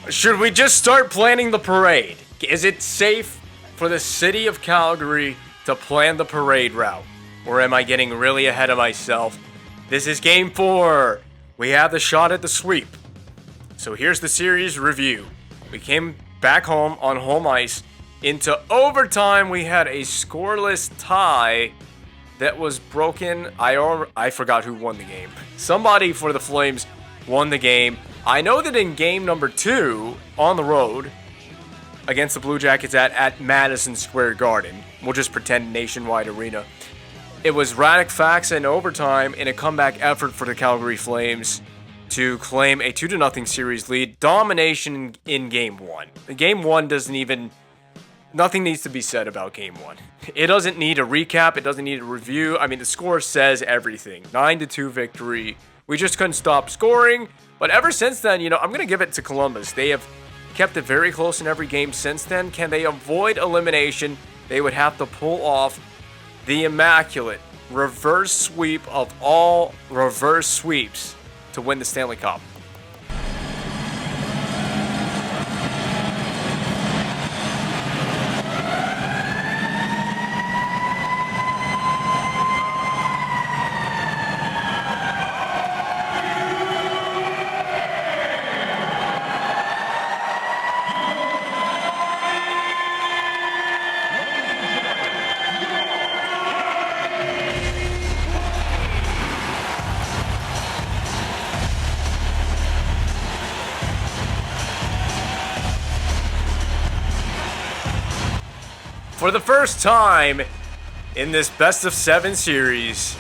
Should we just start planning the parade? Is it safe for the city of Calgary to plan the parade route? Or am I getting really ahead of myself? This is game 4. We have the shot at the sweep. So here's the series review. We came back home on home ice. Into overtime, we had a scoreless tie that was broken. I forgot who won the game. Somebody for the Flames won the game. I know that in game number 2, on the road, against the Blue Jackets at Madison Square Garden, we'll just pretend Nationwide Arena, it was Radek Faksa in overtime in a comeback effort for the Calgary Flames to claim a 2-0 series lead. Domination in game 1. Game 1 doesn't even... Nothing needs to be said about game 1. It doesn't need a recap. It doesn't need a review. I mean, the score says everything. 9-2 victory. We just couldn't stop scoring. But ever since then, I'm going to give it to Columbus. They have kept it very close in every game since then. Can they avoid elimination? They would have to pull off the immaculate reverse sweep of all reverse sweeps to win the Stanley Cup. For the first time in this best-of-7 series,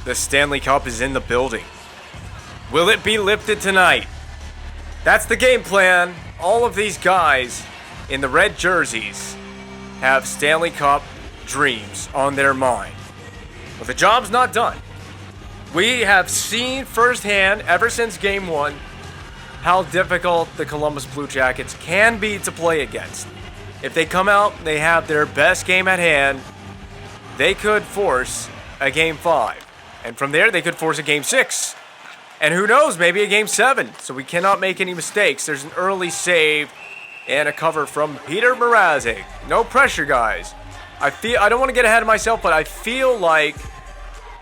the Stanley Cup is in the building. Will it be lifted tonight? That's the game plan. All of these guys in the red jerseys have Stanley Cup dreams on their mind. But the job's not done. We have seen firsthand, ever since game 1, how difficult the Columbus Blue Jackets can be to play against. If they come out, they have their best game at hand, they could force a game 5. And from there, they could force a game 6. And who knows, maybe a game 7. So we cannot make any mistakes. There's an early save and a cover from Peter Mrazek. No pressure, guys. I don't want to get ahead of myself, but I feel like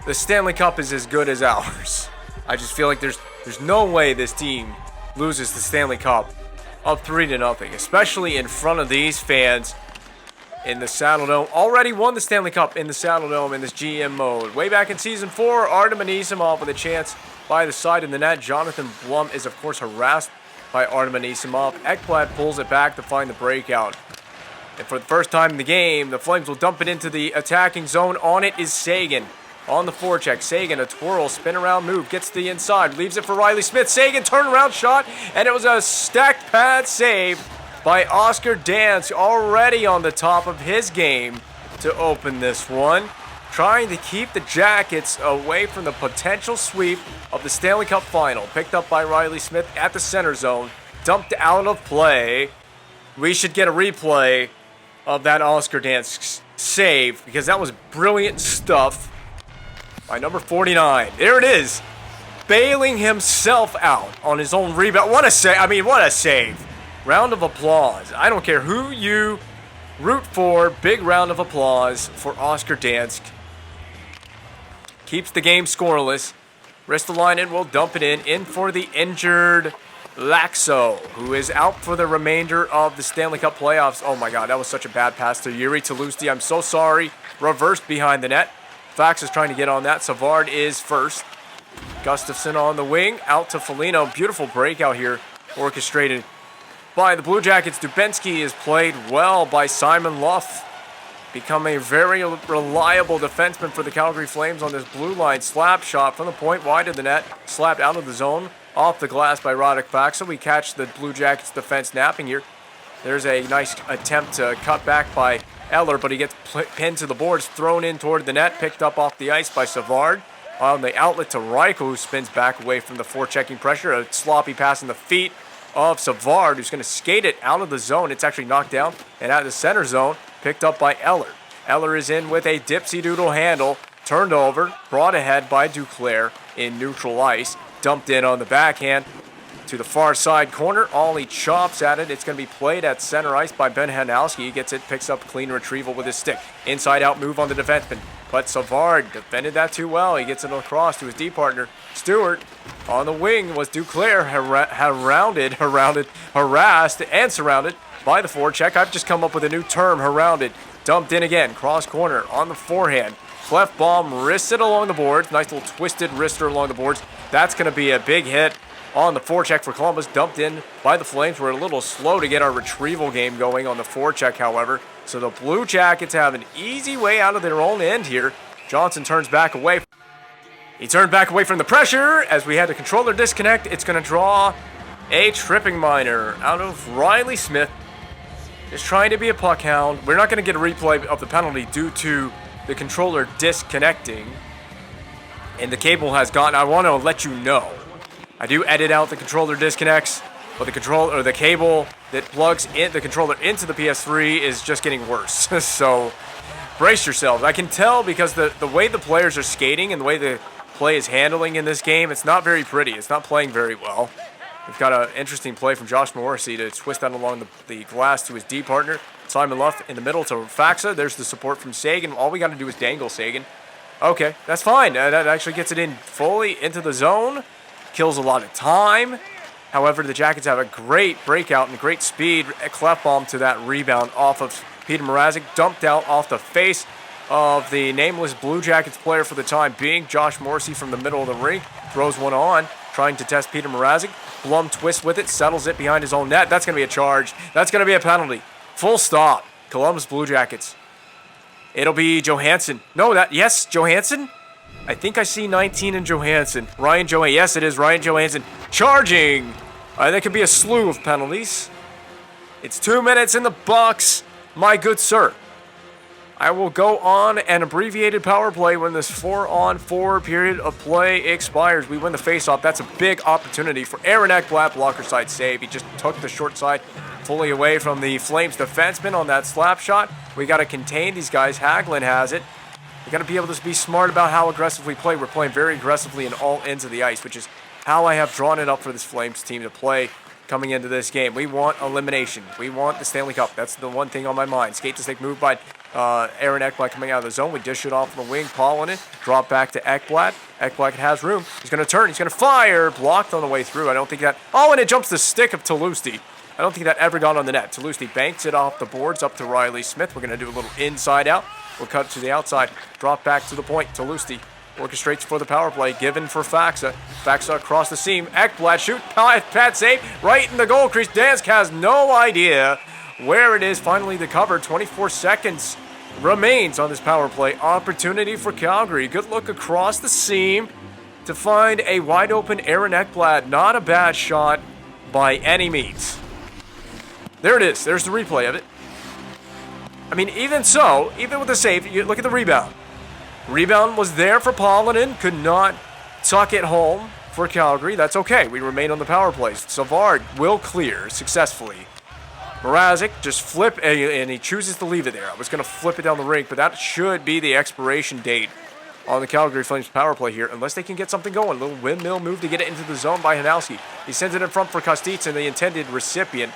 the Stanley Cup is as good as ours. I just feel like there's no way this team loses the Stanley Cup up 3-0, especially in front of these fans in the Saddle Dome. Already won the Stanley Cup in the Saddle Dome in this GM mode. Way back in Season 4, Artem Anisimov with a chance by the side of the net. Jonathan Blum is, of course, harassed by Artem Anisimov. Ekblad pulls it back to find the breakout. And for the first time in the game, the Flames will dump it into the attacking zone. On it is Seguin. On the forecheck, Seguin, a twirl, spin around move, gets to the inside, leaves it for Riley Smith. Seguin, turnaround shot, and it was a stacked pad save by Oscar Dansk, already on the top of his game to open this one. Trying to keep the Jackets away from the potential sweep of the Stanley Cup Final. Picked up by Riley Smith at the center zone, dumped out of play. We should get a replay of that Oscar Dansk save, because that was brilliant stuff by number 49. There it is. Bailing himself out on his own rebound. What a save. What a save. Round of applause. I don't care who you root for. Big round of applause for Oscar Dansk. Keeps the game scoreless. Ristolainen will dump it in for the injured Laxo, who is out for the remainder of the Stanley Cup playoffs. Oh my God, that was such a bad pass to Yuri Talusti. I'm so sorry. Reversed behind the net. Fax is trying to get on that. Savard is first. Gustafsson on the wing. Out to Foligno. Beautiful breakout here. Orchestrated by the Blue Jackets. Dubinsky is played well by Simon Luff. Become a very reliable defenseman for the Calgary Flames on this blue line. Slap shot from the point wide of the net. Slapped out of the zone. Off the glass by Radek Faksa. We catch the Blue Jackets defense napping here. There's a nice attempt to cut back by Eller, but he gets pinned to the boards, thrown in toward the net, picked up off the ice by Savard. On the outlet to Reichel, who spins back away from the forechecking pressure. A sloppy pass in the feet of Savard, who's going to skate it out of the zone. It's actually knocked down and out of the center zone, picked up by Eller. Eller is in with a dipsy-doodle handle, turned over, brought ahead by Duclair in neutral ice, dumped in on the backhand to the far side corner. Ollie chops at it. It's going to be played at center ice by Ben Hanowski. He gets it, picks up clean retrieval with his stick. Inside out move on the defenseman. But Savard defended that too well. He gets it across to his D partner. Stewart on the wing was Duclair harassed and surrounded by the forecheck. I've just come up with a new term, surrounded. Dumped in again, cross corner on the forehand. Cleft bomb wristed along the boards. Nice little twisted wrister along the boards. That's going to be a big hit on the forecheck for Columbus. Dumped in by the Flames. We're a little slow to get our retrieval game going on the forecheck, however. So the Blue Jackets have an easy way out of their own end here. Johnson turns back away. He turned back away from the pressure as we had the controller disconnect. It's going to draw a tripping minor out of Riley Smith. Just trying to be a puck hound. We're not going to get a replay of the penalty due to the controller disconnecting. And the cable has gone. I want to let you know, I do edit out the controller disconnects, but the cable that plugs in the controller into the PS3 is just getting worse. So brace yourselves. I can tell because the way the players are skating and the way the play is handling in this game, it's not very pretty. It's not playing very well. We've got an interesting play from Josh Morrissey to twist that along the glass to his D partner. Simon Luff in the middle to Faxa. There's the support from Sagan. All we got to do is dangle Sagan. Okay, that's fine. That actually gets it in fully into the zone. Kills a lot of time. However, the Jackets have a great breakout and great speed. A cleft bomb to that rebound off of Peter Mrazek. Dumped out off the face of the nameless Blue Jackets player for the time being. Josh Morrissey from the middle of the rink throws one on, trying to test Peter Mrazek. Blum twists with it, settles it behind his own net. That's going to be a charge. That's going to be a penalty. Full stop. Columbus Blue Jackets. It'll be Johansson. Yes, Johansson? I think I see 19 in Johansson. Ryan Johansson. Yes, it is Ryan Johansson. Charging. That could be a slew of penalties. It's 2 minutes in the box, my good sir. I will go on an abbreviated power play when this 4-on-4 period of play expires. We win the faceoff. That's a big opportunity for Aaron Ekblad. Blocker side save. He just took the short side fully away from the Flames defenseman on that slap shot. We got to contain these guys. Hagelin has it. We got to be able to be smart about how aggressive we play. We're playing very aggressively in all ends of the ice, which is how I have drawn it up for this Flames team to play coming into this game. We want elimination. We want the Stanley Cup. That's the one thing on my mind. Skate to stick move by Aaron Ekblad coming out of the zone. We dish it off the wing. Paul in it. Drop back to Ekblad. Ekblad has room. He's going to turn. He's going to fire. Blocked on the way through. I don't think that... Oh, and it jumps the stick of Toulouse. I don't think that ever got on the net. Toulouse banks it off the boards up to Riley Smith. We're going to do a little inside out. We'll cut to the outside. Drop back to the point. Toulouse orchestrates for the power play. Given for Faxa. Faxa across the seam. Ekblad shoot. Pat save. Right in the goal crease. Dansk has no idea where it is. Finally the cover. 24 seconds remains on this power play. Opportunity for Calgary. Good look across the seam to find a wide open Aaron Ekblad. Not a bad shot by any means. There it is. There's the replay of it. I mean, even so, even with the save, you look at the rebound. Rebound was there for Polinen. Could not tuck it home for Calgary. That's okay. We remain on the power plays. Savard will clear successfully. Mrazek just flip, and he chooses to leave it there. I was going to flip it down the rink, but that should be the expiration date on the Calgary Flames power play here, unless they can get something going. A little windmill move to get it into the zone by Hanowski. He sends it in front for Kostitz, and the intended recipient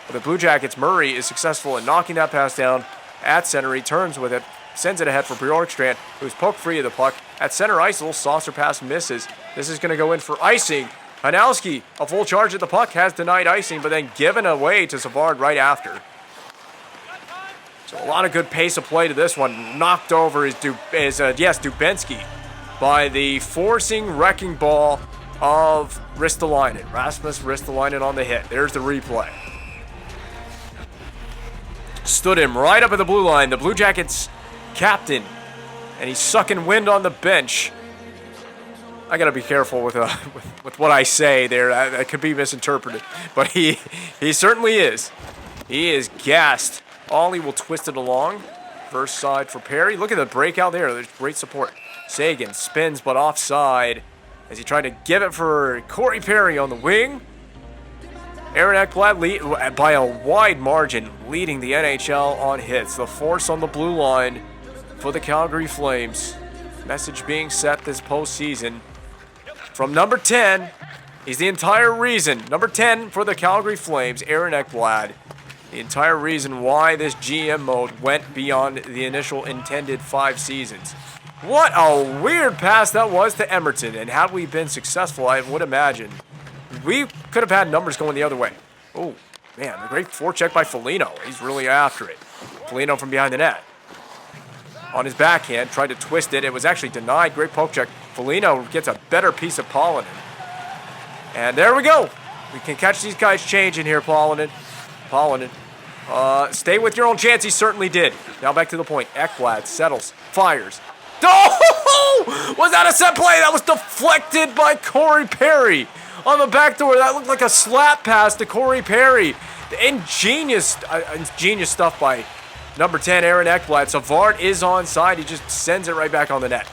of the Blue Jackets, Murray, is successful in knocking that pass down at center. He turns with it, sends it ahead for Bjorkstrand, who's poked free of the puck. At center ice, a little saucer pass misses. This is going to go in for icing. Hanowski, a full charge at the puck, has denied icing, but then given away to Savard right after. So a lot of good pace of play to this one. Knocked over is Dubinsky by the forcing wrecking ball of Ristolainen. Rasmus Ristolainen on the hit. There's the replay. Stood him right up at the blue line. The Blue Jackets captain, and he's sucking wind on the bench. I gotta be careful with what I say there. That could be misinterpreted, but he certainly is. He is gassed. Ollie will twist it along. First side for Perry. Look at the breakout there. There's great support. Sagan spins, but offside as he tried to give it for Corey Perry on the wing. Aaron Ekblad by a wide margin, leading the NHL on hits. The force on the blue line for the Calgary Flames. Message being set this postseason from number 10, He's the entire reason. Number 10 for the Calgary Flames, Aaron Ekblad. The entire reason why this GM mode went beyond the initial intended 5 seasons. What a weird pass that was to Emerton. And had we been successful, I would imagine, we could have had numbers going the other way. Oh, man, a great forecheck by Foligno. He's really after it. Foligno from behind the net. On his backhand, tried to twist it. It was actually denied. Great poke check. Foligno gets a better piece of Polinen. And there we go. We can catch these guys changing here, Polinen. Stay with your own chance. He certainly did. Now back to the point. Ekblad settles, fires. Oh! Was that a set play? That was deflected by Corey Perry on the back door. That looked like a slap pass to Corey Perry. Ingenious stuff by number 10, Aaron Ekblad. Savard is onside. He just sends it right back on the net.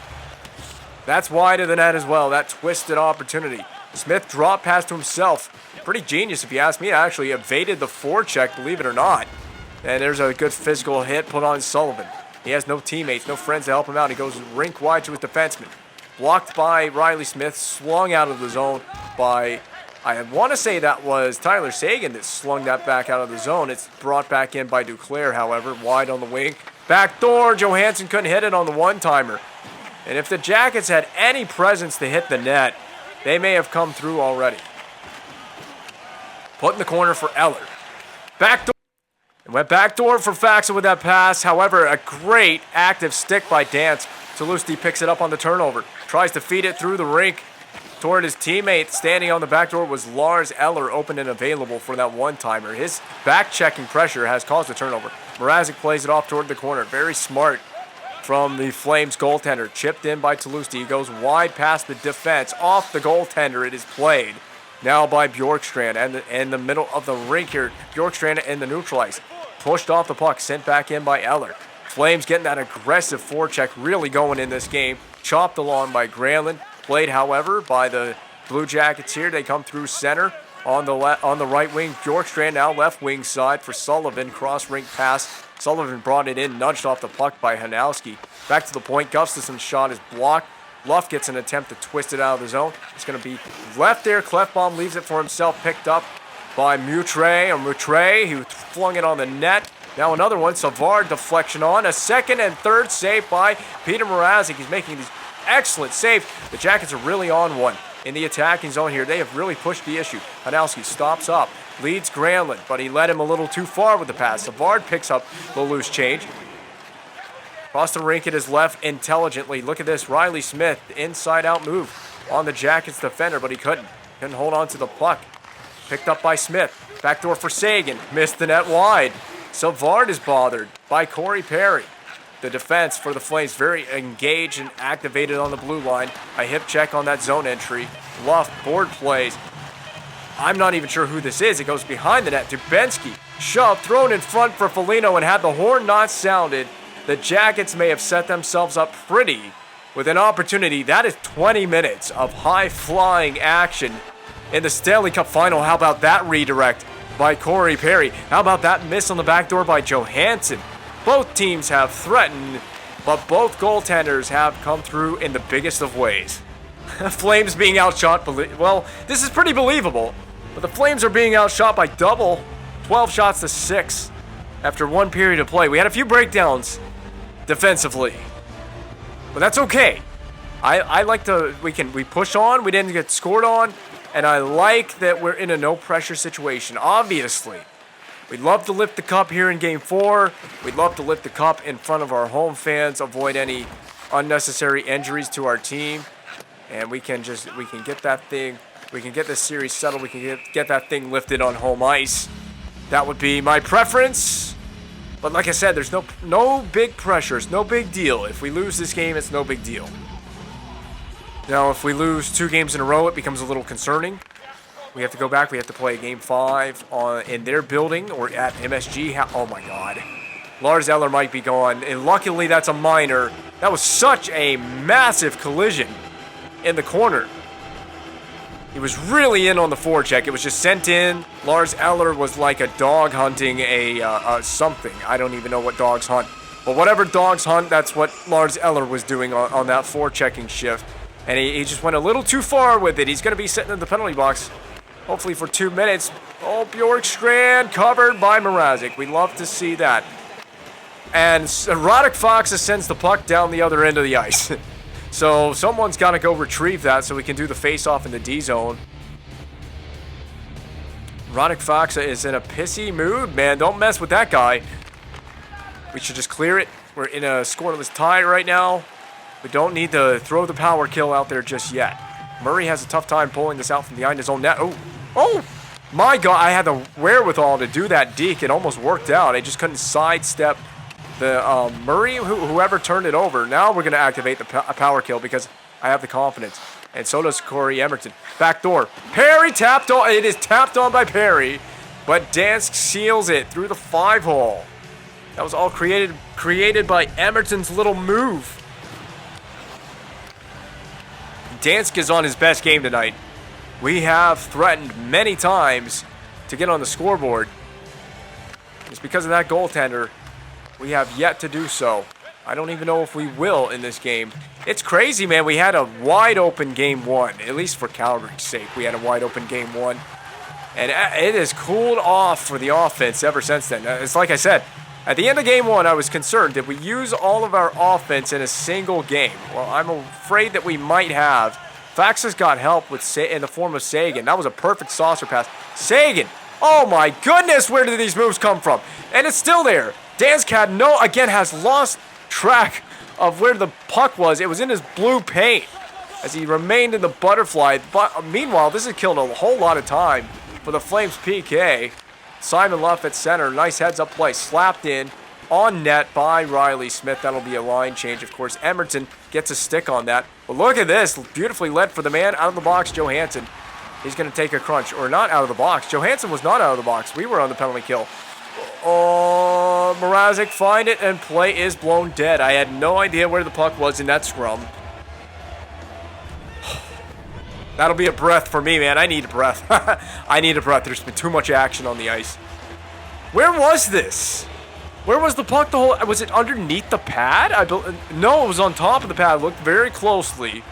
That's wide of the net as well. That twisted opportunity. Smith dropped pass to himself. Pretty genius, if you ask me. Actually evaded the forecheck, believe it or not. And there's a good physical hit put on Sullivan. He has no teammates, no friends to help him out. He goes rink wide to his defenseman. Blocked by Riley Smith, slung out of the zone by, I want to say that was Tyler Seguin that slung that back out of the zone. It's brought back in by Duclair, however, wide on the wing. Back door, Johansson couldn't hit it on the one-timer. And if the Jackets had any presence to hit the net, they may have come through already. Put in the corner for Eller. Back door. And went backdoor for Faxa with that pass. However, a great active stick by Dance. Salusti picks it up on the turnover. Tries to feed it through the rink toward his teammate. Standing on the back door was Lars Eller, open and available for that one-timer. His back-checking pressure has caused a turnover. Mrazek plays it off toward the corner. Very smart from the Flames goaltender. Chipped in by Salusti. He goes wide past the defense. Off the goaltender, it is played. Now by Bjorkstrand, and in the middle of the rink here, Bjorkstrand in the neutral ice. Pushed off the puck, sent back in by Eller. Flames getting that aggressive forecheck really going in this game. Chopped along by Granlund. Played, however, by the Blue Jackets here. They come through center on the right wing. Bjorkstrand now left wing side for Sullivan. Cross rink pass. Sullivan brought it in, nudged off the puck by Hanowski. Back to the point. Gustafsson's shot is blocked. Luff gets an attempt to twist it out of the zone. It's going to be left there. Clefbaum leaves it for himself. Picked up by Moutre, who flung it on the net. Now another one. Savard deflection on. A second and third save by Peter Mrazek. He's making these excellent saves. The Jackets are really on one in the attacking zone here. They have really pushed the issue. Hanowski stops up. Leads Granlund, but he led him a little too far with the pass. Savard picks up the loose change. Across the rink, it is left intelligently. Look at this. Riley Smith, inside-out move on the Jackets defender, but he couldn't hold on to the puck. Picked up by Smith. Backdoor for Seguin. Missed the net wide. Savard is bothered by Corey Perry. The defense for the Flames very engaged and activated on the blue line. A hip check on that zone entry. Luff, board plays. I'm not even sure who this is. It goes behind the net. Dubinsky, shoved, thrown in front for Foligno, and had the horn not sounded, the Jackets may have set themselves up pretty with an opportunity. That is 20 minutes of high-flying action in the Stanley Cup final. How about that redirect by Corey Perry? How about that miss on the back door by Johansson? Both teams have threatened, but both goaltenders have come through in the biggest of ways. Flames being outshot, well, this is pretty believable, but the Flames are being outshot by double, 12 shots to 6 after one period of play. We had a few breakdowns defensively, but that's okay. I like we push on, we didn't get scored on, and I like that we're in a no pressure situation. Obviously, we'd love to lift the cup here in game 4. We'd love to lift the cup in front of our home fans, avoid any unnecessary injuries to our team, and we can get that thing, we can get this series settled, we can get that thing lifted on home ice. That would be my preference. But like I said, there's no big pressures, no big deal. If we lose this game, it's no big deal. Now, if we lose 2 games in a row, it becomes a little concerning. We have to go back. We have to play game 5 in their building or at MSG. Oh, my God. Lars Eller might be gone. And luckily, that's a minor. That was such a massive collision in the corner. He was really in on the forecheck. It was just sent in. Lars Eller was like a dog hunting a something. I don't even know what dogs hunt. But whatever dogs hunt, that's what Lars Eller was doing on that forechecking shift. And he just went a little too far with it. He's going to be sitting in the penalty box, hopefully for 2 minutes. Oh, Bjorkstrand covered by Mrazek. We love to see that. And Roddick Fox sends the puck down the other end of the ice. So someone's got to go retrieve that so we can do the face-off in the D zone. Roddick Fox is in a pissy mood, man. Don't mess with that guy. We should just clear it. We're in a scoreless tie right now. We don't need to throw the power kill out there just yet. Murray has a tough time pulling this out from behind his own net. Oh, my God. I had the wherewithal to do that deke. It almost worked out. I just couldn't sidestep the Murray, whoever turned it over. Now we're going to activate the power kill because I have the confidence. And so does Corey Emerton. Back door. Perry tapped on. It is tapped on by Perry. But Dansk seals it through the 5-hole. That was all created by Emerton's little move. Dansk is on his best game tonight. We have threatened many times to get on the scoreboard. It's because of that goaltender. We have yet to do so. I don't even know if we will in this game. It's crazy, man. We had a wide open game one, at least for Calgary's sake. We had a wide open game one. And it has cooled off for the offense ever since then. It's like I said, at the end of game one, I was concerned. Did we use all of our offense in a single game? Well, I'm afraid that we might have. Fax has got help in the form of Sagan. That was a perfect saucer pass. Sagan! Oh my goodness, where did these moves come from? And it's still there. Dansk has lost track of where the puck was. It was in his blue paint as he remained in the butterfly. But meanwhile, this has killed a whole lot of time for the Flames PK. Simon Luff at center. Nice heads-up play. Slapped in on net by Riley Smith. That'll be a line change. Of course, Emerton gets a stick on that. But look at this. Beautifully led for the man out of the box, Johansson. He's going to take a crunch. Or not out of the box. Johansson was not out of the box. We were on the penalty kill. Oh, Mrazek find it, and play is blown dead. I had no idea where the puck was in that scrum. That'll be a breath for me, man. I need a breath. I need a breath. There's been too much action on the ice. Where was this? Where was the puck the whole... Was it underneath the pad? No, it was on top of the pad. Look very closely.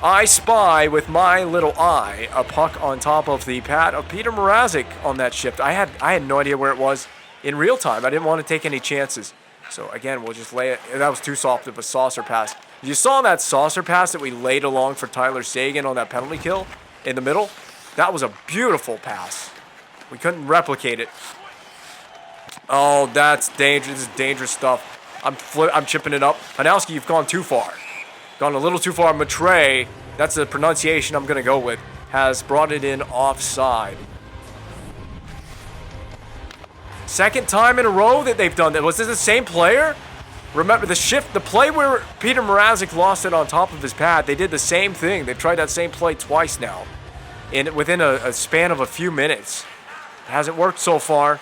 I spy with my little eye a puck on top of the pad of Peter Mrazek on that shift. I had no idea where it was in real time. I didn't want to take any chances. So again, we'll just lay it. That was too soft of a saucer pass. You saw that saucer pass that we laid along for Tyler Sagan on that penalty kill in the middle? That was a beautiful pass. We couldn't replicate it. Oh, that's dangerous. This is dangerous stuff. I'm chipping it up. Hanowski, you've gone too far. Gone a little too far. Matre, that's the pronunciation I'm going to go with, has brought it in offside. Second time in a row that they've done that. Was this the same player? Remember the play where Peter Mrazek lost it on top of his pad, they did the same thing. They've tried that same play twice now within a span of a few minutes. It hasn't worked so far.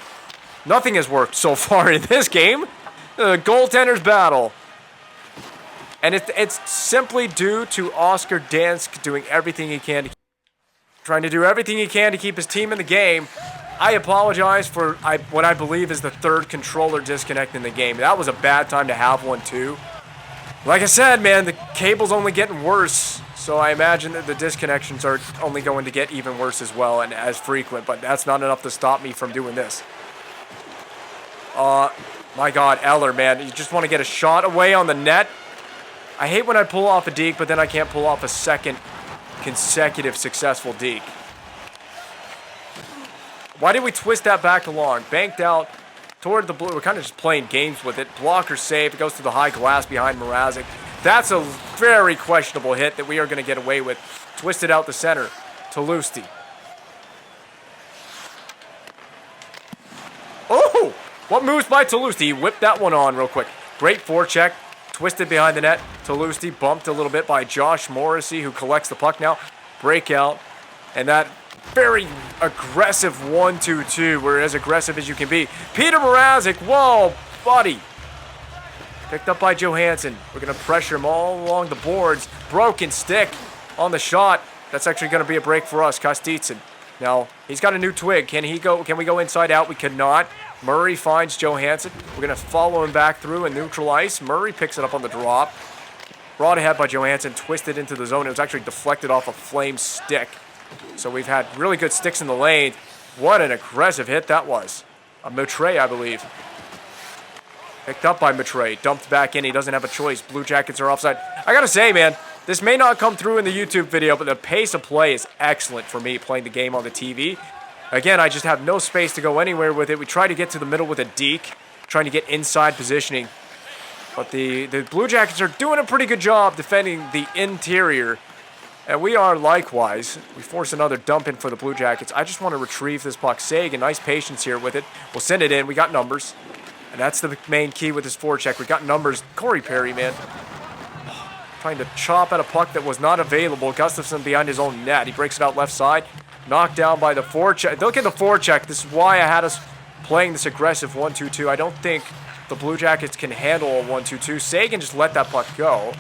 Nothing has worked so far in this game. The goaltender's battle. And it's simply due to Oscar Dansk doing everything he can, trying to do everything he can to keep his team in the game. I apologize for what I believe is the third controller disconnect in the game. That was a bad time to have one too. Like I said, man, the cable's only getting worse. So I imagine that the disconnections are only going to get even worse as well and as frequent. But that's not enough to stop me from doing this. My God, Eller, man. You just want to get a shot away on the net. I hate when I pull off a deke, but then I can't pull off a second consecutive successful deke. Why did we twist that back along? Banked out toward the blue. We're kind of just playing games with it. Blocker save. It goes to the high glass behind Mrazek. That's a very questionable hit that we are going to get away with. Twisted out the center to Lusty. Oh! What moves by Talusti? He whipped that one on real quick. Great forecheck. Twisted behind the net. Talusti bumped a little bit by Josh Morrissey, who collects the puck now. Breakout. And that very aggressive 1-2-2. We're as aggressive as you can be. Peter Mrazek. Whoa, buddy. Picked up by Johansson. We're going to pressure him all along the boards. Broken stick on the shot. That's actually going to be a break for us. Kostitsin. Now, he's got a new twig. Can we go inside out? We cannot. Murray finds Johansson. We're going to follow him back through and neutral ice. Murray picks it up on the drop. Brought ahead by Johansson, twisted into the zone. It was actually deflected off a Flame's stick. So we've had really good sticks in the lane. What an aggressive hit that was. A Moutre, I believe. Picked up by Moutre. Dumped back in. He doesn't have a choice. Blue Jackets are offside. I gotta say, man, this may not come through in the YouTube video, but the pace of play is excellent for me playing the game on the TV. Again, I just have no space to go anywhere with it. We try to get to the middle with a deke, trying to get inside positioning. But the Blue Jackets are doing a pretty good job defending the interior. And we are likewise. We force another dump in for the Blue Jackets. I just want to retrieve this puck. Sagan, nice patience here with it. We'll send it in. We got numbers. And that's the main key with this forecheck. We got numbers. Corey Perry, man. Trying to chop at a puck that was not available. Gustafsson behind his own net. He breaks it out left side. Knocked down by the forecheck. Look at the forecheck. This is why I had us playing this aggressive 1-2-2. I don't think the Blue Jackets can handle a 1-2-2. Sagan just let that puck go.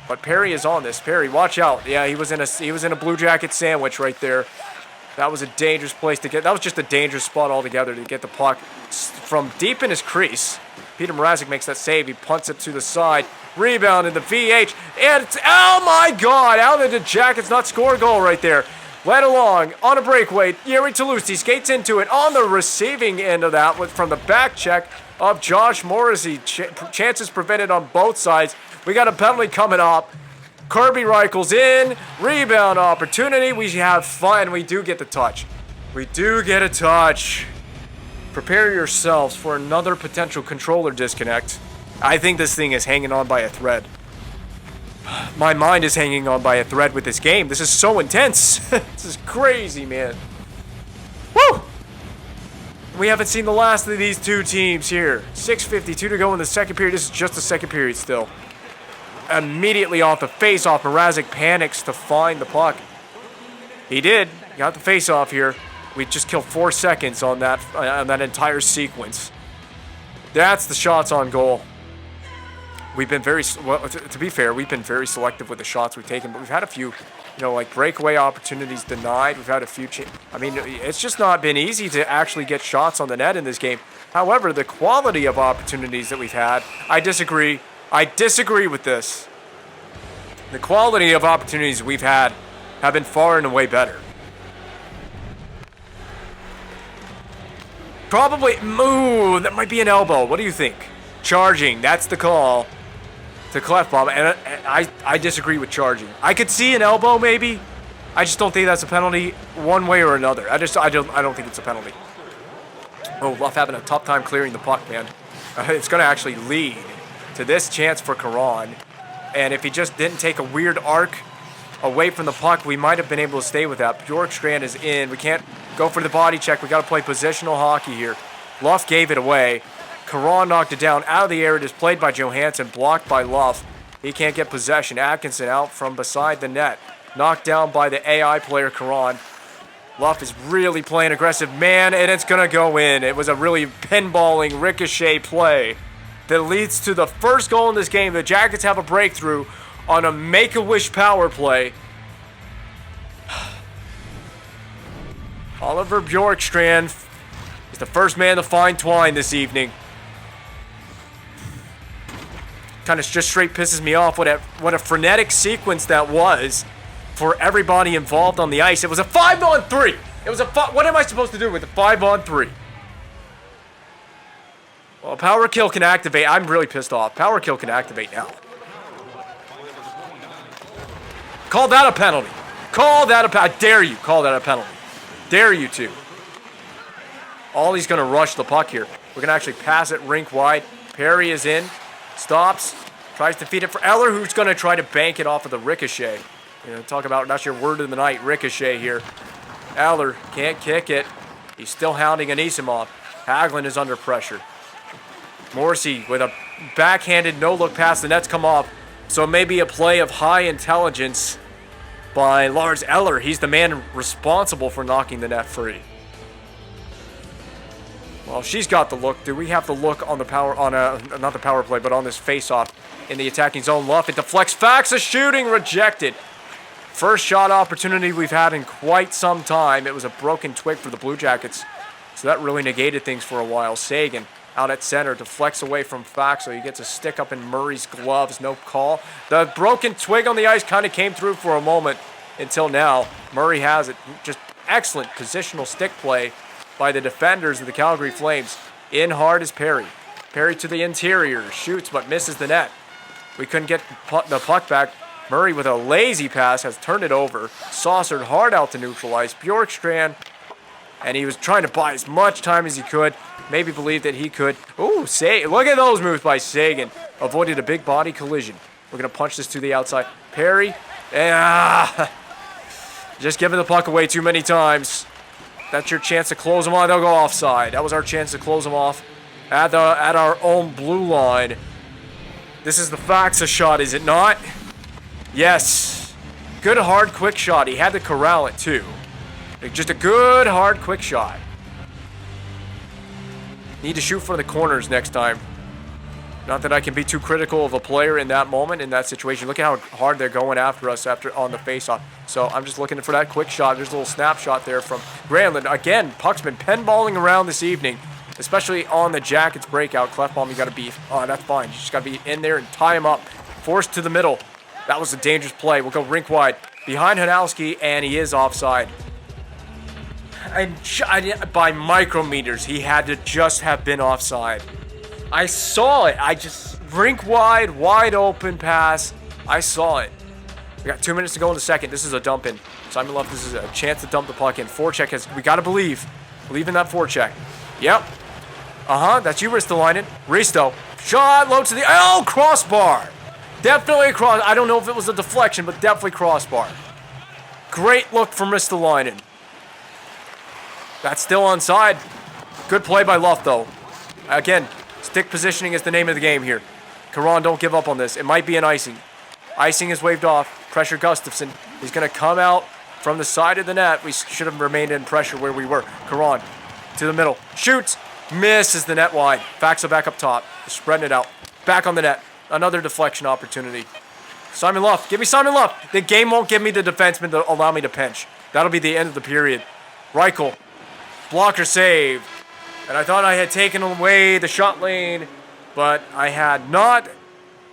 But Perry is on this. Perry, watch out. Yeah, he was in a Blue Jacket sandwich right there. That was a dangerous place to get. That was just a dangerous spot altogether to get the puck from deep in his crease. Peter Mrazek makes that save. He punts it to the side. Rebound in the VH. And it's, oh my God, how did the Jackets not score a goal right there? Led along on a breakaway. Yuri Toulouse skates into it on the receiving end of that from the back check of Josh Morrissey. Chances prevented on both sides. We got a penalty coming up. Kirby Reichel's in. Rebound opportunity. We have fun. We do get the touch. We do get a touch. Prepare yourselves for another potential controller disconnect. I think this thing is hanging on by a thread. My mind is hanging on by a thread with this game. This is so intense. This is crazy, man. Woo! We haven't seen the last of these two teams here. 6:52 to go in the second period. This is just the second period still. Immediately off the face-off, Mrazek panics to find the puck. He did. Got the face-off here. We just killed 4 seconds on that entire sequence. That's the shots on goal. We've been very, well, to be fair, we've been very selective with the shots we've taken, but we've had a few, like breakaway opportunities denied. We've had a few, I mean, it's just not been easy to actually get shots on the net in this game. However, the quality of opportunities that we've had, I disagree. I disagree with this. The quality of opportunities we've had have been far and away better. Probably, ooh, that might be an elbow. What do you think? Charging, that's the call to Clefbaum, and I disagree with charging. I could see an elbow maybe. I just don't think that's a penalty one way or another. I don't think it's a penalty. Oh, Luff having a tough time clearing the puck, man. It's going to actually lead to this chance for Caron. And if he just didn't take a weird arc away from the puck, we might have been able to stay with that. Bjorkstrand is in. We can't go for the body check. We got to play positional hockey here. Luff gave it away. Caron knocked it down out of the air. It is played by Johansson, blocked by Luff. He can't get possession. Atkinson out from beside the net. Knocked down by the AI player, Caron. Luff is really playing aggressive, man, and it's going to go in. It was a really pinballing ricochet play that leads to the first goal in this game. The Jackets have a breakthrough on a Make-A-Wish power play. Oliver Bjorkstrand is the first man to find Twine this evening. Kind of just straight pisses me off what a frenetic sequence that was for everybody involved on the ice. It was a 5-on-3. It was what am I supposed to do with a 5-on-3? Well, power kill can activate. I'm really pissed off. Power kill can activate now. Call that a penalty. Call that a penalty. I dare you call that a penalty. Dare you to. Ollie's going to rush the puck here. We're going to actually pass it rink wide. Perry is in. Stops. Tries to feed it for Eller, who's going to try to bank it off of the ricochet. Talk about, that's your word of the night, ricochet here. Eller can't kick it. He's still hounding Anisimov. Hagelin is under pressure. Morrissey with a backhanded no-look pass. The net's come off. So maybe a play of high intelligence by Lars Eller. He's the man responsible for knocking the net free. Well, she's got the look. Do we have the look on the power, not the power play, but on this face-off in the attacking zone? Luff, it deflects. Faxa shooting, rejected. First shot opportunity we've had in quite some time. It was a broken twig for the Blue Jackets, so that really negated things for a while. Sagan out at center. Deflects away from Faxo. He gets a stick up in Murray's gloves. No call. The broken twig on the ice kind of came through for a moment until now. Murray has it. Just excellent positional stick play by the defenders of the Calgary Flames. In hard is Perry. Perry to the interior. Shoots but misses the net. We couldn't get the puck back. Murray with a lazy pass has turned it over. Saucered hard out to neutralize Bjorkstrand. And he was trying to buy as much time as he could. Maybe believed that he could. Ooh, look at those moves by Sagan. Avoided a big body collision. We're going to punch this to the outside. Perry. Just giving the puck away too many times. That's your chance to close them on. They'll go offside. That was our chance to close them off at our own blue line. This is the Faxa shot, is it not? Yes. Good, hard, quick shot. He had to corral it, too. Just a good, hard, quick shot. Need to shoot for the corners next time. Not that I can be too critical of a player in that moment, in that situation. Look at how hard they're going after us on the faceoff. So I'm just looking for that quick shot. There's a little snapshot there from Granlund. Again, puck's been pinballing around this evening, especially on the Jackets breakout. Clefbaum, you got to be, oh, that's fine. You just got to be in there and tie him up. Forced to the middle. That was a dangerous play. We'll go rink wide. Behind Hanowski, and he is offside. By micrometers, he had to just have been offside. I saw it. Rink wide open pass. I saw it. We got 2 minutes to go in the second. This is a dump in. Simon Love, this is a chance to dump the puck in. Forecheck we got to believe. Believe in that forecheck. Yep. That's you, Ristolainen. Risto. Shot low to the, crossbar. Definitely cross. I don't know if it was a deflection, but definitely crossbar. Great look from Ristolainen. That's still onside. Good play by Luff, though. Again, stick positioning is the name of the game here. Caron, don't give up on this. It might be an icing. Icing is waved off. Pressure Gustafsson. He's going to come out from the side of the net. We should have remained in pressure where we were. Caron to the middle. Shoots. Misses the net wide. Faxo back up top. Spreading it out. Back on the net. Another deflection opportunity. Simon Luff. Give me Simon Luff. The game won't give me the defenseman to allow me to pinch. That'll be the end of the period. Reichel. Blocker save. And I thought I had taken away the shot lane, but I had not.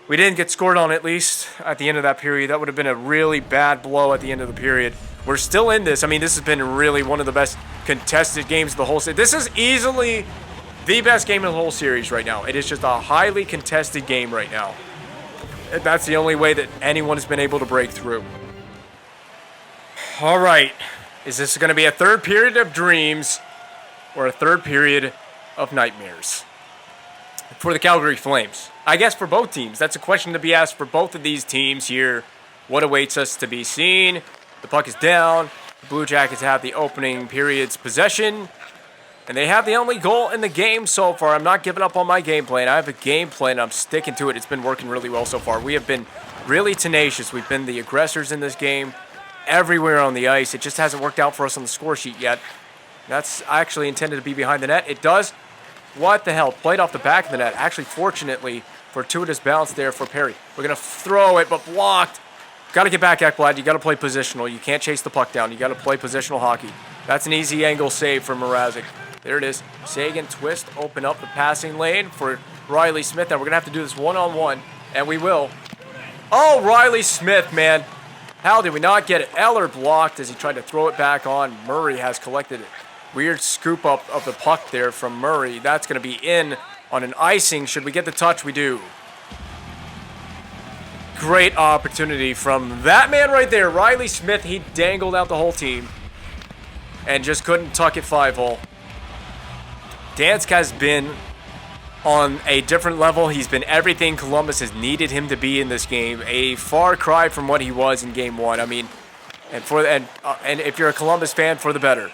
We didn't get scored on, at least at the end of that period. That would have been a really bad blow at the end of the period. We're still in this. I mean, this has been really one of the best contested games of the whole series. This is easily the best game of the whole series right now. It is just a highly contested game right now. That's the only way that anyone has been able to break through. All right. Is this going to be a third period of dreams or a third period of nightmares for the Calgary Flames? I guess for both teams. That's a question to be asked for both of these teams here. What awaits us to be seen? The puck is down. The Blue Jackets have the opening period's possession. And they have the only goal in the game so far. I'm not giving up on my game plan. I have a game plan. I'm sticking to it. It's been working really well so far. We have been really tenacious. We've been the aggressors in this game everywhere on the ice. It just hasn't worked out for us on the score sheet yet. That's actually intended to be behind the net. It does. What the hell? Played off the back of the net. Actually, fortunately, fortuitous bounce there for Perry. We're going to throw it, but blocked. Got to get back, Ekblad. You got to play positional. You can't chase the puck down. You got to play positional hockey. That's an easy angle save from Mrazek. There it is. Sagan twist, open up the passing lane for Riley Smith. Now we're going to have to do this one-on-one, and we will. Oh, Riley Smith, man. How did we not get it? Eller blocked as he tried to throw it back on. Murray has collected it. Weird scoop up of the puck there from Murray. That's going to be in on an icing. Should we get the touch? We do. Great opportunity from that man right there. Riley Smith, he dangled out the whole team and just couldn't tuck it 5-hole. Dansk has been on a different level. He's been everything Columbus has needed him to be in this game. A far cry from what he was in Game 1. I mean, and if you're a Columbus fan, for the better.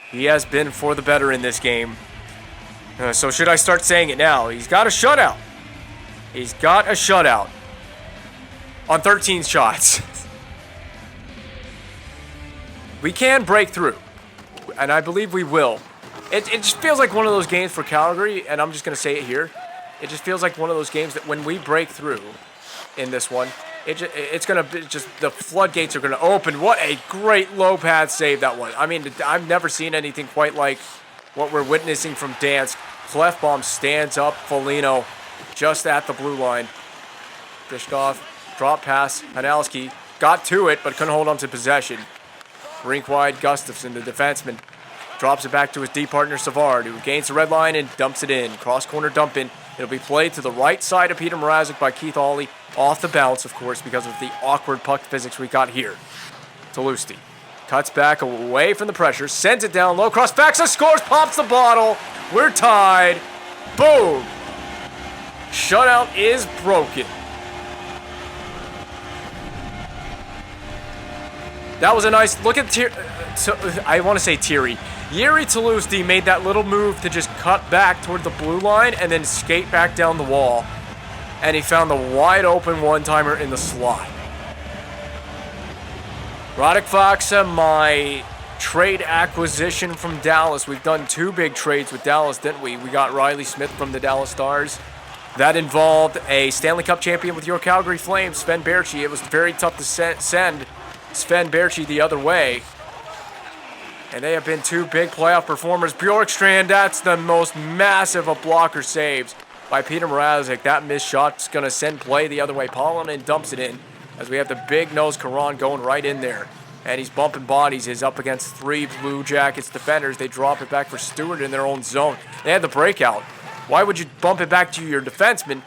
He has been for the better in this game. So should I start saying it now? He's got a shutout. He's got a shutout on 13 shots. We can break through, and I believe we will. It just feels like one of those games for Calgary, and I'm just going to say it here. It just feels like one of those games that when we break through in this one, it's going to be just the floodgates are going to open. What a great low pad save that was. I mean, I've never seen anything quite like what we're witnessing from Dansk. Clefbaum stands up. Foligno just at the blue line. Dished off. Drop pass. Hanalski got to it, but couldn't hold on to possession. Rink wide. Gustafson, the defenseman, drops it back to his D partner Savard, who gains the red line and dumps it in. Cross corner dump in. It'll be played to the right side of Peter Mrazek by Keith Hawley. Off the bounce, of course, because of the awkward puck physics we got here. Talusti cuts back away from the pressure, sends it down low. Cross Faxa scores, pops the bottle. We're tied. Boom. Shutout is broken. That was a nice look at I want to say Thierry. Jiri Talusti made that little move to just cut back toward the blue line and then skate back down the wall. And he found the wide open one-timer in the slot. Radek Faksa, my trade acquisition from Dallas. We've done 2 big trades with Dallas, didn't we? We got Riley Smith from the Dallas Stars. That involved a Stanley Cup champion with your Calgary Flames, Sven Baertschi. It was very tough to send Sven Baertschi the other way. And they have been 2 big playoff performers. Bjorkstrand, that's the most massive of blocker saves by Peter Mrazek. That missed shot's going to send play the other way. Paulanen dumps it in as we have the big nose Karan going right in there. And he's bumping bodies. He's up against 3 Blue Jackets defenders. They drop it back for Stewart in their own zone. They had the breakout. Why would you bump it back to your defenseman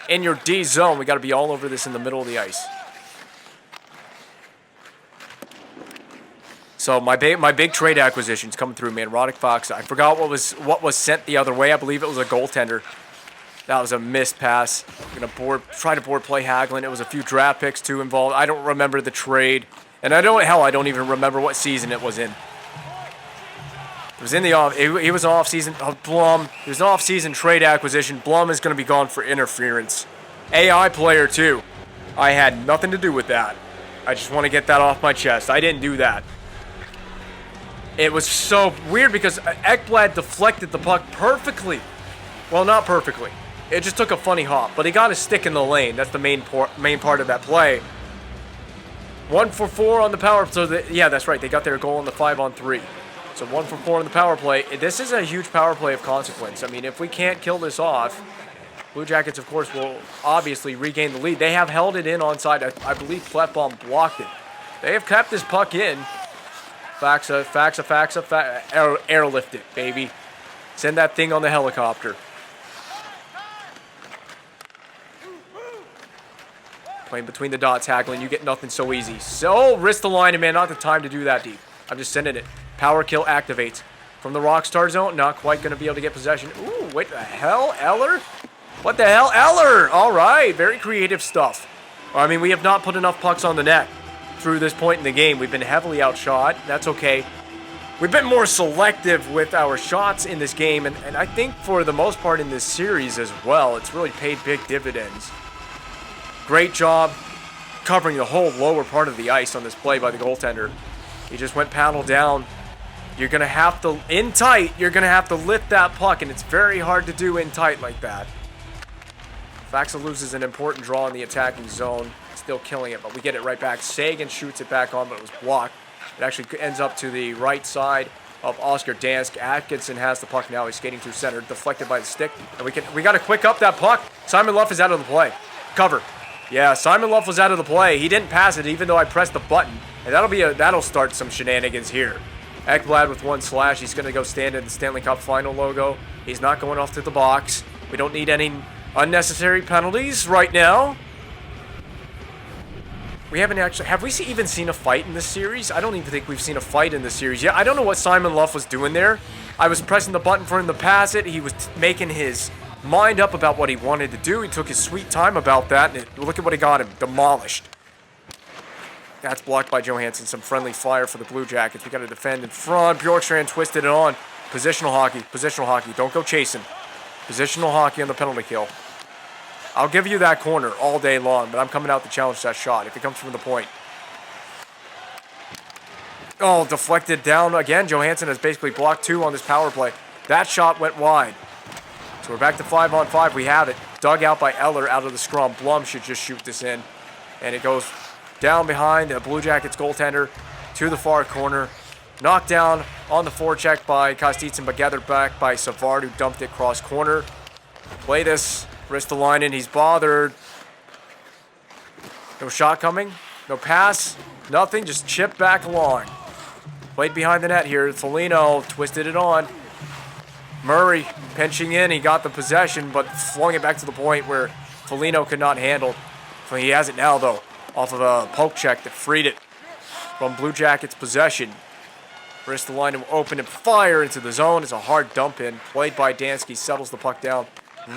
in your D zone? We got to be all over this in the middle of the ice. So my big trade acquisitions coming through, man. Radek Faksa. I forgot what was sent the other way. I believe it was a goaltender. That was a missed pass. Try to board play Hagelin. It was a few draft picks too involved. I don't remember the trade, and I don't even remember what season it was in. It was in the off. He was an off-season. Blum. It was an off-season trade acquisition. Blum is going to be gone for interference. AI player too. I had nothing to do with that. I just want to get that off my chest. I didn't do that. It was so weird because Ekblad deflected the puck perfectly. Well, not perfectly. It just took a funny hop, but he got his stick in the lane. That's the main part of that play. 1 for 4 on the power play. So yeah, that's right. They got their goal on the 5-on-3. So 1 for 4 on the power play. This is a huge power play of consequence. I mean, if we can't kill this off, Blue Jackets, of course, will obviously regain the lead. They have held it in onside. I believe Clefbaum blocked it. They have kept this puck in. Faksa, airlift it, baby. Send that thing on the helicopter. Playing between the dots, Hagelin. You get nothing so easy. So, wrist the line, and man, not the time to do that deep. I'm just sending it. Power kill activates. From the Rockstar zone, not quite going to be able to get possession. Ooh, wait, the hell? Eller? What the hell? Eller! All right, very creative stuff. I mean, we have not put enough pucks on the net through this point in the game. We've been heavily outshot. That's okay. We've been more selective with our shots in this game, and I think for the most part in this series as well, it's really paid big dividends. Great job covering the whole lower part of the ice on this play by the goaltender. He just went paddle down. You're going to have to, in tight, you're going to have to lift that puck, and it's very hard to do in tight like that. Faksa loses an important draw in the attacking zone. Still killing it, but we get it right back. Sagan shoots it back on, but it was blocked. It actually ends up to the right side of Oscar Dansk. Atkinson has the puck now. He's skating through center, deflected by the stick. And we got to quick up that puck. Simon Luff is out of the play. Cover. Yeah, Simon Luff was out of the play. He didn't pass it, even though I pressed the button. And that'll start some shenanigans here. Ekblad with 1 slash. He's going to go stand in the Stanley Cup final logo. He's not going off to the box. We don't need any unnecessary penalties right now. We haven't actually... Have we even seen a fight in this series? I don't even think we've seen a fight in this series yet. I don't know what Simon Luff was doing there. I was pressing the button for him to pass it. He was making his mind up about what he wanted to do. He took his sweet time about that. And look at what he got him. Demolished. That's blocked by Johansson. Some friendly fire for the Blue Jackets. We got to defend in front. Bjorkstrand twisted it on. Positional hockey. Positional hockey. Don't go chasing. Positional hockey on the penalty kill. I'll give you that corner all day long, but I'm coming out to challenge that shot if it comes from the point. Oh, deflected down again. Johansson has basically blocked 2 on this power play. That shot went wide. So we're back to 5-on-5. We have it. Dug out by Eller out of the scrum. Blum should just shoot this in. And it goes down behind the Blue Jackets goaltender to the far corner. Knocked down on the forecheck by Kostitsin, but gathered back by Savard, who dumped it cross corner. Play this. Ristolainen, he's bothered. No shot coming. No pass. Nothing. Just chip back along. Played behind the net here. Foligno twisted it on. Murray pinching in. He got the possession, but flung it back to the point where Foligno could not handle. He has it now, though, off of a poke check that freed it from Blue Jackets' possession. Ristolainen will open and fire into the zone. It's a hard dump in. Played by Dansky. Settles the puck down.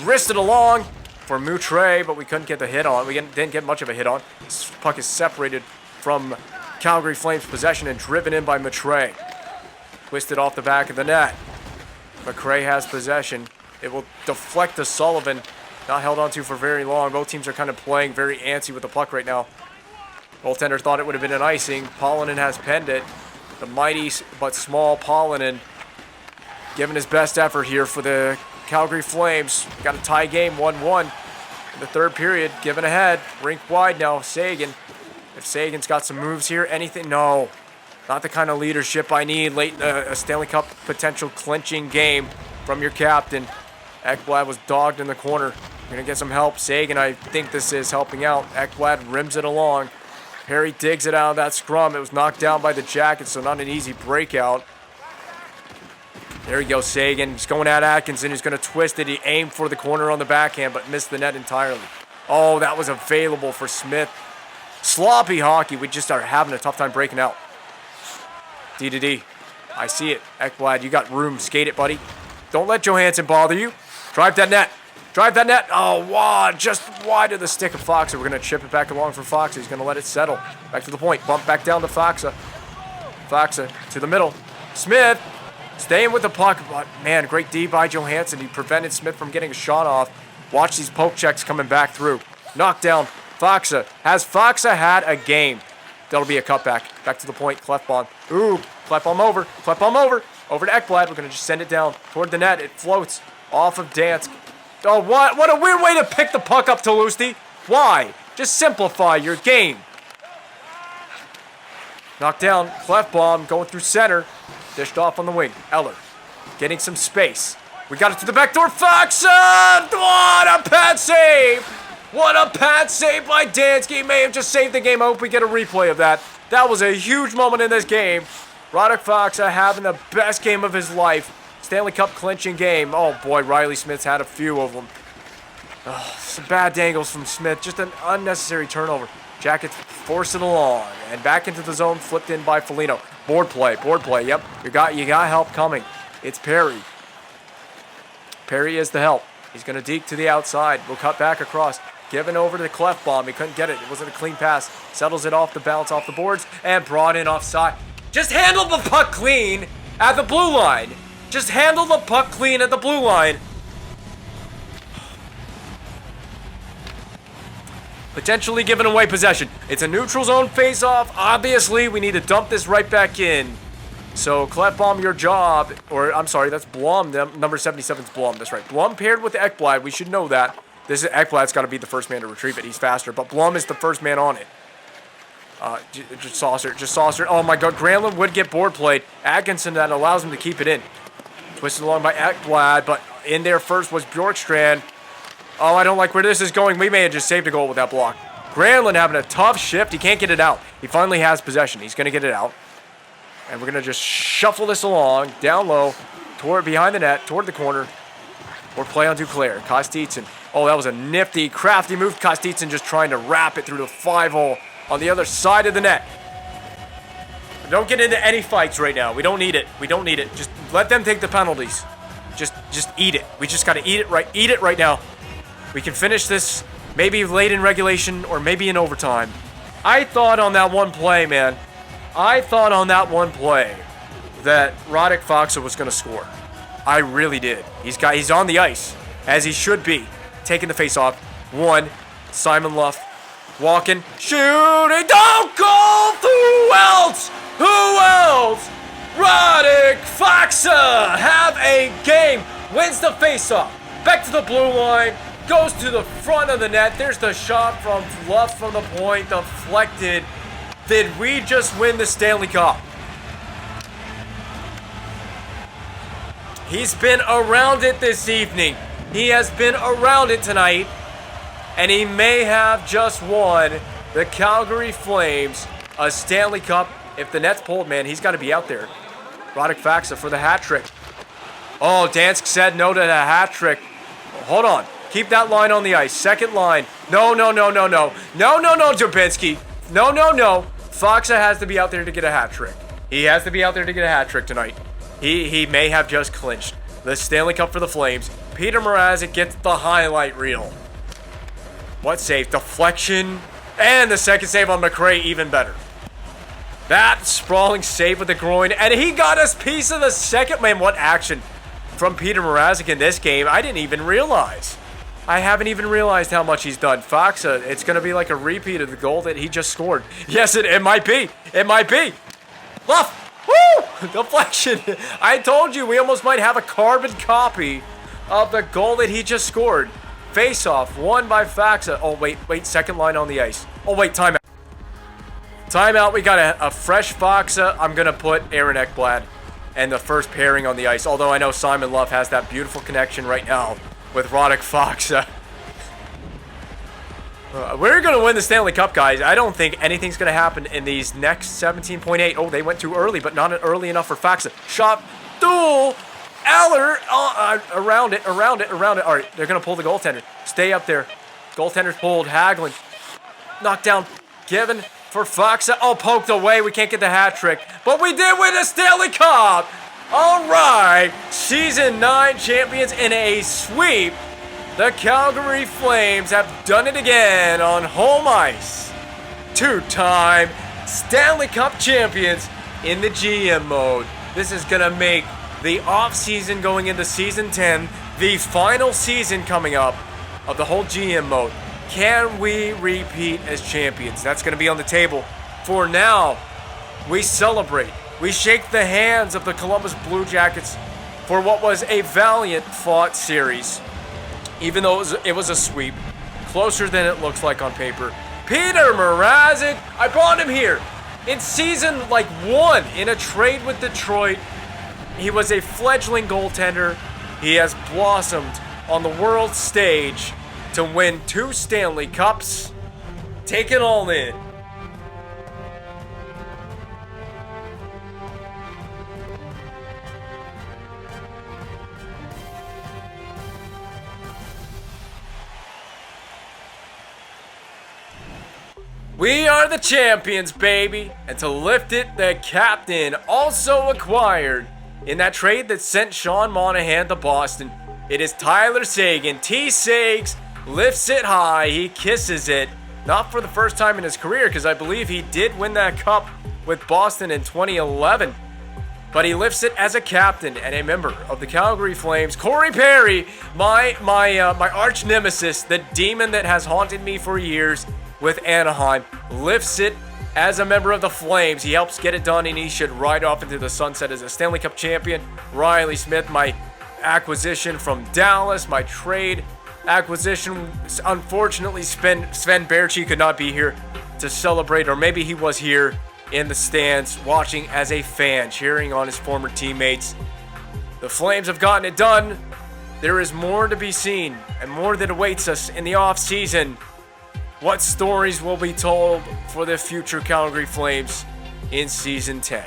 Wristed along for Moutre, but we couldn't get the hit on. We didn't get much of a hit on. This puck is separated from Calgary Flames' possession and driven in by Moutre. Twisted off the back of the net. McRae has possession. It will deflect to Sullivan. Not held on to for very long. Both teams are kind of playing very antsy with the puck right now. Goaltender thought it would have been an icing. Polinen has penned it. The mighty but small Polinen giving his best effort here for the Calgary Flames. Got a tie game, 1-1 in the third period. Given ahead. Rink wide now. Sagan. If Sagan's got some moves here, anything? No. Not the kind of leadership I need late in a Stanley Cup potential clinching game from your captain. Ekblad was dogged in the corner. We're going to get some help. Sagan, I think this is helping out. Ekblad rims it along. Perry digs it out of that scrum. It was knocked down by the Jackets, so not an easy breakout. There we go, Sagan. He's going at Atkinson. He's going to twist it. He aimed for the corner on the backhand, but missed the net entirely. Oh, that was available for Smith. Sloppy hockey. We just are having a tough time breaking out. D. I see it. Ekblad, you got room. Skate it, buddy. Don't let Johansson bother you. Drive that net. Drive that net. Oh, wow. Just wide of the stick of Foxa. We're going to chip it back along for Foxa. He's going to let it settle. Back to the point. Bump back down to Foxa. Foxa to the middle. Smith staying with the puck. But, man, great D by Johansson. He prevented Smith from getting a shot off. Watch these poke checks coming back through. Knockdown. Foxa. Has Foxa had a game? That'll be a cutback. Back to the point. Clefbaum. Ooh. Clefbaum over. Clefbaum over. Over to Ekblad. We're going to just send it down toward the net. It floats off of Dansk. Oh, what? What a weird way to pick the puck up, Toulouse. Why? Just simplify your game. Knocked down. Clefbaum going through center. Dished off on the wing. Eller getting some space. We got it to the back door. Foxa! What a pad save! What a pad save by Dansky. He may have just saved the game. I hope we get a replay of that. That was a huge moment in this game. Roderick Foxa having the best game of his life. Stanley Cup clinching game. Oh boy, Riley Smith's had a few of them. Oh, some bad dangles from Smith. Just an unnecessary turnover. Jackets force it along. And back into the zone, flipped in by Foligno. Board play. Yep, you got help coming. It's Perry. Perry is the help. He's going to deke to the outside. We'll cut back across. Given over to the Clefbaum. He couldn't get it. It wasn't a clean pass. Settles it off the bounce off the boards and brought in offside. Just handle the puck clean at the blue line. Just handle the puck clean at the blue line. Potentially giving away possession. It's a neutral zone face-off. Obviously, we need to dump this right back in. So, Clefbaum, your job, or I'm sorry, that's Blum. Number 77's Blum. That's right. Blum paired with Ekblad. We should know that. This is Ekblad's got to be the first man to retrieve it. He's faster, but Blum is the first man on it. Just saucer. Oh my God, Granlund would get board played. Atkinson, that allows him to keep it in. Twisted along by Ekblad, but in there first was Bjorkstrand. Oh, I don't like where this is going. We may have just saved a goal with that block. Granlund having a tough shift. He can't get it out. He finally has possession. He's going to get it out. And we're going to just shuffle this along, down low, toward behind the net, toward the corner. Or play on Duclair. Kostitsin. Oh, that was a nifty, crafty move. Kostitsin just trying to wrap it through the 5-hole on the other side of the net. Don't get into any fights right now. We don't need it. Just let them take the penalties. Just eat it. We just got to eat it right now. We can finish this maybe late in regulation or maybe in overtime. I thought on that one play, man. that Roderick Foxa was going to score. I really did. He's on the ice, as he should be. Taking the face-off. One. Simon Luff. Walking. Shooting. Don't goal! Who else? Roderick Foxa have a game. Wins the face-off. Back to the blue line. Goes to the front of the net. There's the shot from Luff from the point. Deflected. Did we just win the Stanley Cup? He's been around it this evening. He has been around it tonight. And he may have just won the Calgary Flames a Stanley Cup. If the net's pulled, man, he's got to be out there. Radek Faksa for the hat trick. Oh, Dansk said no to the hat trick. Hold on. Keep that line on the ice. Second line. No, Dubinsky. No. Faksa has to be out there to get a hat trick. He has to be out there to get a hat trick tonight. He may have just clinched the Stanley Cup for the Flames. Peter Mrazek gets the highlight reel. What save? Deflection. And the second save on McRae, even better. That sprawling save with the groin. And he got us piece of the second. Man, what action from Peter Mrazek in this game. I didn't even realize. I haven't even realized how much he's done. Faksa, it's going to be like a repeat of the goal that he just scored. Yes, it might be. It might be. Luff. Woo! Deflection. I told you we almost might have a carbon copy of the goal that he just scored. Face-off, won by Faksa. Oh, wait, second line on the ice. Oh, wait, timeout. Timeout, we got a fresh Faksa. I'm going to put Aaron Ekblad and the first pairing on the ice. Although I know Simon Love has that beautiful connection right now with Radek Faksa. We're going to win the Stanley Cup, guys. I don't think anything's going to happen in these next 17.8. Oh, they went too early, but not early enough for Faksa. Shot, duel, Eller, around it. All right, they're going to pull the goaltender. Stay up there. Goaltender's pulled. Hagelin. Knocked down. Given for Faksa. Oh, poked away. We can't get the hat trick. But we did win the Stanley Cup. All right. Season 9 champions in a sweep. The Calgary Flames have done it again on home ice. Two-time Stanley Cup champions in the GM mode. This is going to make the off-season going into Season 10, the final season coming up of the whole GM mode. Can we repeat as champions? That's going to be on the table. For now, we celebrate. We shake the hands of the Columbus Blue Jackets for what was a valiant fought series. Even though it was a sweep, closer than it looks like on paper. Peter Mrazek, I brought him here in season 1 in a trade with Detroit. He was a fledgling goaltender. He has blossomed on the world stage to win 2 Stanley Cups. Take it all in. We are the champions, baby. And to lift it, the captain also acquired in that trade that sent Sean Monahan to Boston. It is Tyler Seguin. T-Sags lifts it high. He kisses it. Not for the first time in his career, because I believe he did win that cup with Boston in 2011. But he lifts it as a captain and a member of the Calgary Flames. Corey Perry, my arch nemesis, the demon that has haunted me for years with Anaheim, lifts it as a member of the Flames. He helps get it done, and he should ride off into the sunset as a Stanley Cup champion. Riley Smith, my acquisition from Dallas, my trade acquisition. Unfortunately, Sven Baertschi could not be here to celebrate, or maybe he was here in the stands watching as a fan, cheering on his former teammates. The Flames have gotten it done. There is more to be seen and more that awaits us in the off-season. What stories will be told for the future Calgary Flames in Season 10?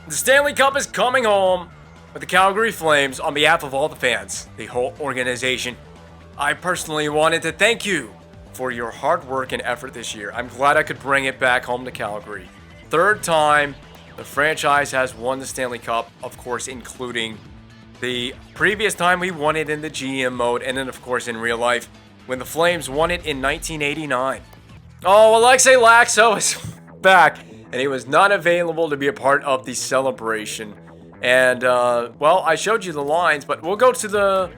The Stanley Cup is coming home with the Calgary Flames. On behalf of all the fans, the whole organization, I personally wanted to thank you for your hard work and effort this year. I'm glad I could bring it back home to Calgary. Third time the franchise has won the Stanley Cup, of course, including the previous time we won it in the GM mode, and then, of course, in real life, when the Flames won it in 1989. Oh, Alexei Laxo is back, and he was not available to be a part of the celebration. And, well, I showed you the lines, but we'll go to the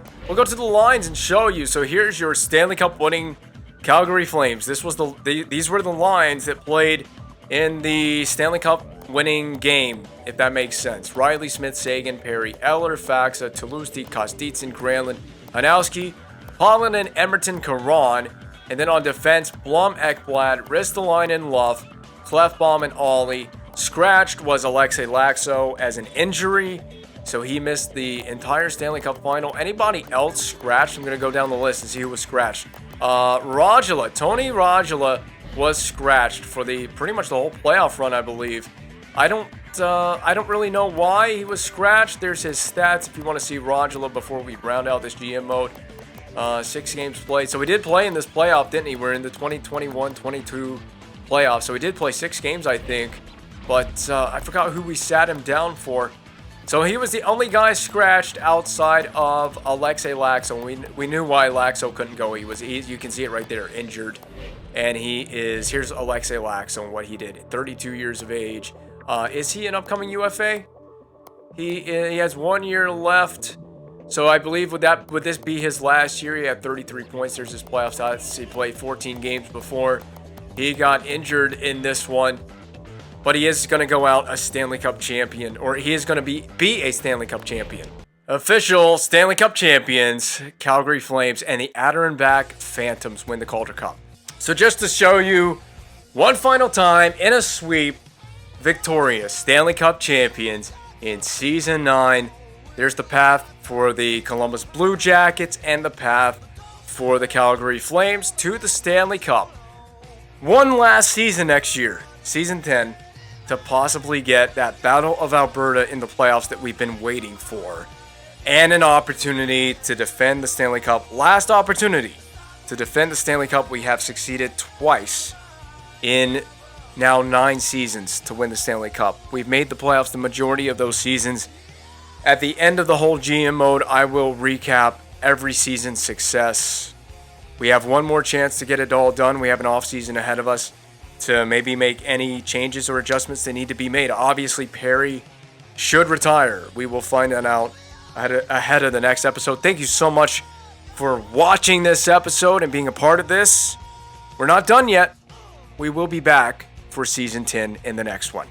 lines and show you. So here's your Stanley Cup winning Calgary Flames. These were the lines that played in the Stanley Cup winning game, if that makes sense. Riley, Smith, Sagan, Perry, Eller, Faxa, Toulouse, Kostitsin, Granlund, Hanowski, Holland, and Emerton, Caron. And then on defense, Blum, Ekblad, Ristolainen, Luff, Clefbaum, and Ollie. Scratched was Alexei Laxo as an injury, so he missed the entire Stanley Cup final. Anybody else scratched? I'm going to go down the list and see who was scratched. Tony Rajala was scratched for pretty much the whole playoff run, I believe. I don't really know why he was scratched. There's his stats if you want to see Rajala before we round out this GM mode. 6 games played. So we did play in this playoff, didn't he? We're in the 2021-22 playoff. So we did play 6 games, I think. But I forgot who we sat him down for. So he was the only guy scratched outside of Alexei Laxo. We knew why Laxo couldn't go. You can see it right there, injured. And here's Alexei Laxo and what he did. 32 years of age. Is he an upcoming UFA? He has 1 year left. So I believe would this be his last year? He had 33 points. There's his playoff stats. He played 14 games before he got injured in this one. But he is going to go out a Stanley Cup champion, or he is going to be a Stanley Cup champion. Official Stanley Cup champions, Calgary Flames, and the Adirondack Phantoms win the Calder Cup. So just to show you one final time in a sweep, victorious Stanley Cup champions in Season 9. There's the path for the Columbus Blue Jackets and the path for the Calgary Flames to the Stanley Cup. One last season next year, Season 10, to possibly get that Battle of Alberta in the playoffs that we've been waiting for. And an opportunity to defend the Stanley Cup. Last opportunity to defend the Stanley Cup. We have succeeded twice in now 9 seasons to win the Stanley Cup. We've made the playoffs the majority of those seasons. At the end of the whole GM mode, I will recap every season's success. We have one more chance to get it all done. We have an off season ahead of us to maybe make any changes or adjustments that need to be made. Obviously, Perry should retire. We will find that out ahead of the next episode. Thank you so much for watching this episode and being a part of this. We're not done yet. We will be back for Season 10 in the next one.